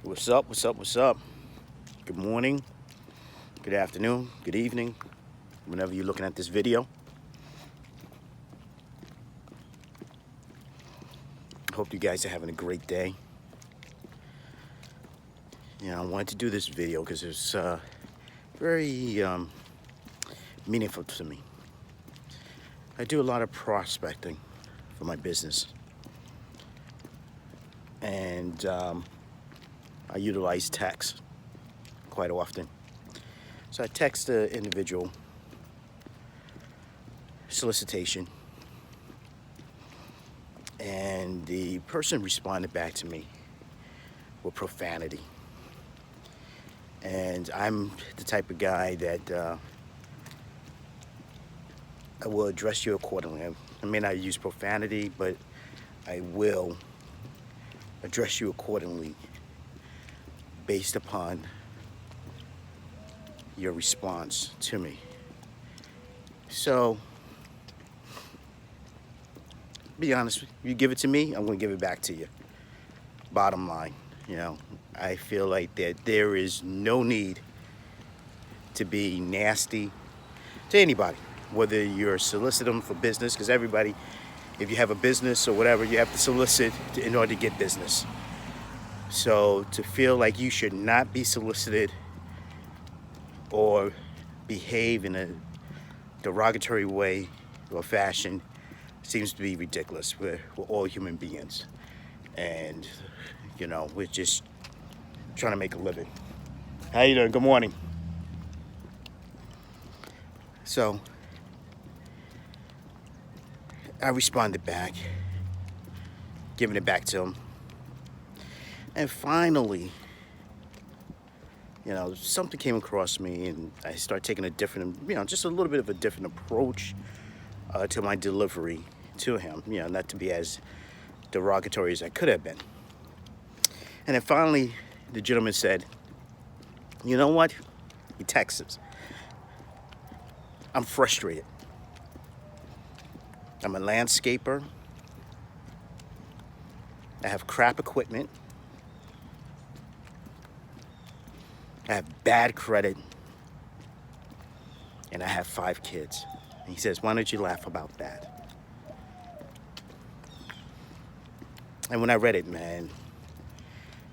What's up? What's up? What's up? Good morning, good afternoon, good evening, whenever you're looking at this video. Hope you guys are having a great day. I wanted to do this video because it's very meaningful to me. I do a lot of prospecting for my business, and I utilize text quite often. So I text the individual solicitation, and the person responded back to me with profanity. And I'm the type of guy that I will address you accordingly. I may not use profanity, but I will address you accordingly based upon your response to me. So, be honest, you give it to me, I'm going to give it back to you. Bottom line, I feel like that there is no need to be nasty to anybody, whether you're soliciting for business, because everybody, if you have a business or whatever, you have to solicit in order to get business. So to feel like you should not be solicited or behave in a derogatory way or fashion seems to be ridiculous. We're all human beings, and we're just trying to make a living. How you doing? Good morning. So I responded back, giving it back to him. And finally, something came across me, and I started taking a different, just a little bit of a different approach to my delivery to him, not to be as derogatory as I could have been. And then finally, the gentleman said, "You know what?" He texts, "I'm frustrated. I'm a landscaper. I have crap equipment. I have bad credit. And I have 5 kids." And he says, "Why don't you laugh about that?" And when I read it, man,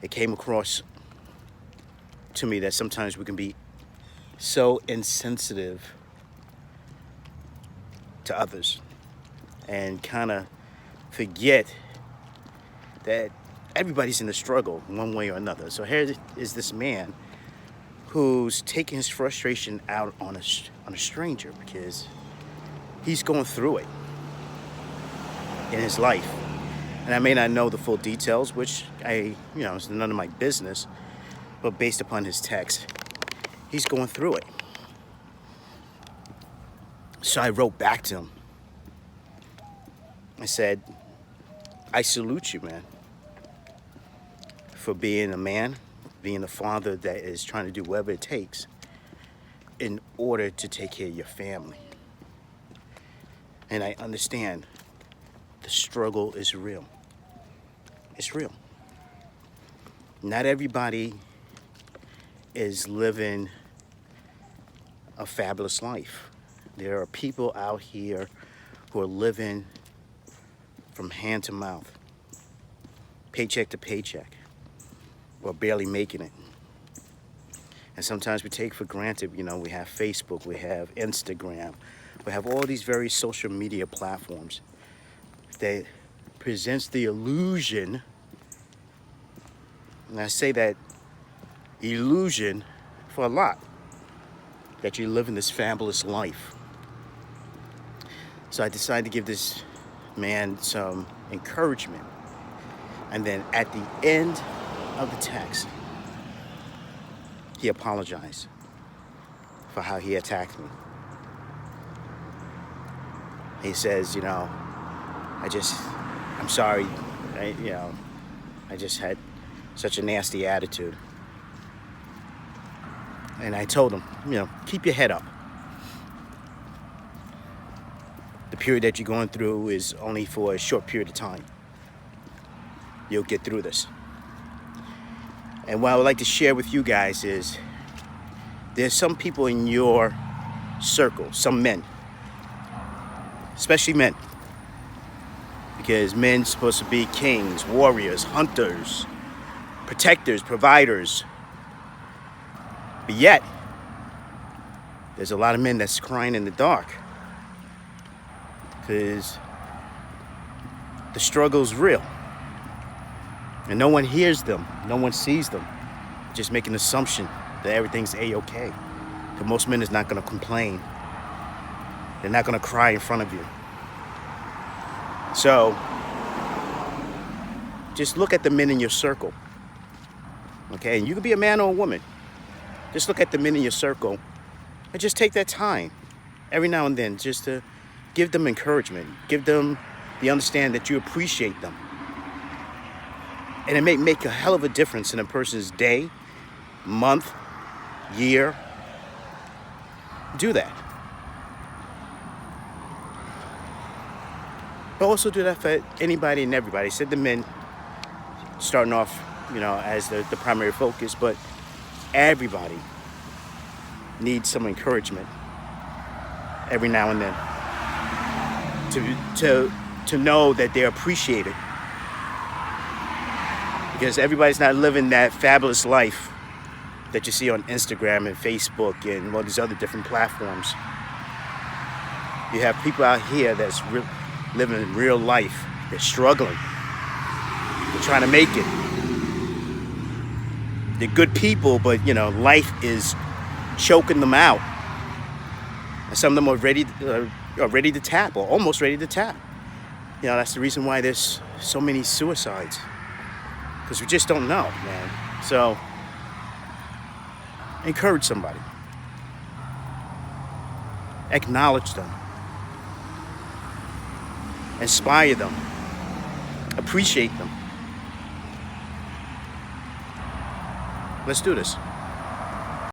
it came across to me that sometimes we can be so insensitive to others and kind of forget that everybody's in the struggle one way or another. So here is this man who's taking his frustration out on a stranger because he's going through it in his life. And I may not know the full details, which it's none of my business, but based upon his text, he's going through it. So I wrote back to him. I said, "I salute you, man, for being a man, being a father that is trying to do whatever it takes in order to take care of your family. And I understand the struggle is real. It's real. Not everybody is living a fabulous life. There are people out here who are living from hand to mouth, paycheck to paycheck, or barely making it. And sometimes we take for granted, we have Facebook, we have Instagram, we have all these very social media platforms that presents the illusion, and I say that illusion for a lot, that you're living this fabulous life." So I decided to give this man some encouragement. And then at the end of the text, he apologized for how he attacked me. He says, I'm sorry, I just had such a nasty attitude. And I told him, keep your head up. The period that you're going through is only for a short period of time. You'll get through this. And what I would like to share with you guys is there's some people in your circle, some men, especially men, because men supposed to be kings, warriors, hunters, protectors, providers. But yet, there's a lot of men that's crying in the dark because the struggle's real. And no one hears them, no one sees them. Just make an assumption that everything's A-okay. Because most men is not gonna complain. They're not gonna cry in front of you. So, just look at the men in your circle. Okay, and you could be a man or a woman. Just look at the men in your circle and just take that time every now and then just to give them encouragement. Give them the understanding that you appreciate them. And it may make a hell of a difference in a person's day, month, year. Do that. But also do that for anybody and everybody. Said the men starting off, as the primary focus, but everybody needs some encouragement every now and then to know that they're appreciated. Because everybody's not living that fabulous life that you see on Instagram and Facebook and all these other different platforms. You have people out here that's living real life. They're struggling. They're trying to make it. They're good people, but life is choking them out. And some of them are ready to tap, or almost ready to tap. That's the reason why there's so many suicides. Because we just don't know, man. So, encourage somebody. Acknowledge them. Inspire them. Appreciate them. Let's do this.